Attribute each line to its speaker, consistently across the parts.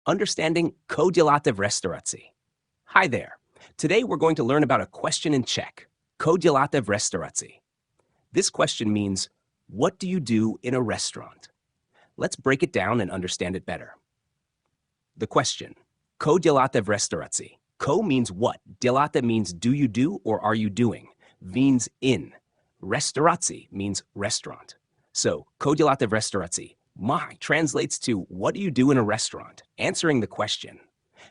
Speaker 1: Understanding co děláte v restauraci. Hi there. Today we're going to learn about a question in Czech. Co děláte v restauraci. This question means, what do you do in a restaurant? Let's break it down and understand it better. The question, co děláte v restauraci. Co means what, děláte means do you do or are you doing, means in. Restauraci means restaurant. So, co děláte v restauraci translates to what do you do in a restaurant, answering the question.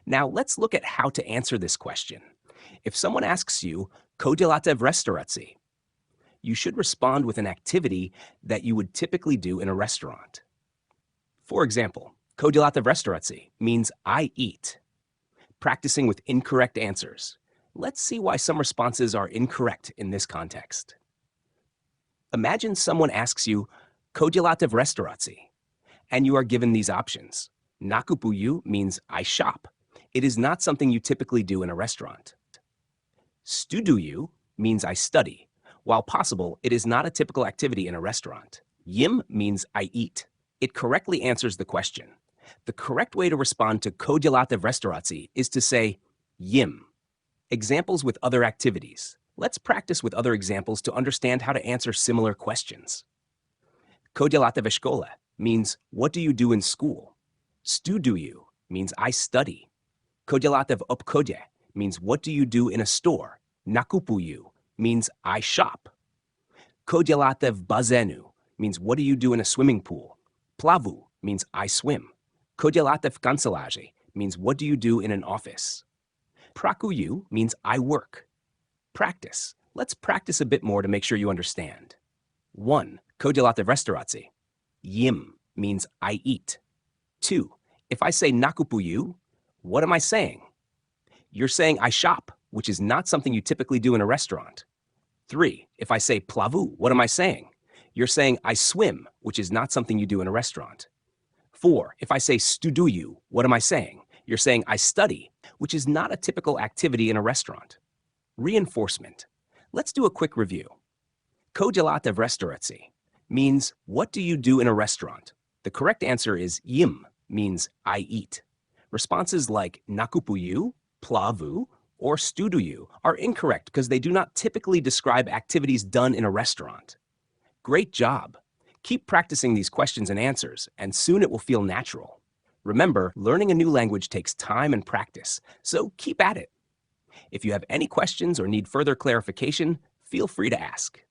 Speaker 1: Now let's look at how to answer this question. If someone asks you, co děláte v restauraci, you should respond with an activity that you would typically do in a restaurant. For example, co děláte v restauraci means I eat. Practicing with incorrect answers. Let's see why some responses are incorrect in this context. Imagine someone asks you, co děláte v restauraci, and you are given these options. Nakupuju means I shop. It is not something you typically do in a restaurant. Studuju means I study. While possible, it is not a typical activity in a restaurant. Yim means I eat. It correctly answers the question. The correct way to respond to co děláte v restauraci is to say yim. Examples with other activities. Let's practice with other examples to understand how to answer similar questions. Co děláte ve škole means what do you do in school? Studuju means I study. Co děláte v obchodě means what do you do in a store? Nakupuju means I shop. Co děláte v bazénu means what do you do in a swimming pool? Plavu means I swim. Co děláte v kanceláři means what do you do in an office? Pracuju means I work. Practice. Let's practice a bit more to make sure you understand. 1. Co děláte v restauraci. Yim means I eat. 2. If I say nakupuju, what am I saying? You're saying I shop, which is not something you typically do in a restaurant. 3. If I say plavu, what am I saying? You're saying I swim, which is not something you do in a restaurant. 4. If I say studuju, what am I saying? You're saying I study, which is not a typical activity in a restaurant. Reinforcement. Let's do a quick review. Co děláte v restauraci means what do you do in a restaurant? The correct answer is yim, means I eat. Responses like nakupuju, plavu, or studuju are incorrect because they do not typically describe activities done in a restaurant. Great job! Keep practicing these questions and answers, and soon it will feel natural. Remember, learning a new language takes time and practice, so keep at it. If you have any questions or need further clarification, feel free to ask.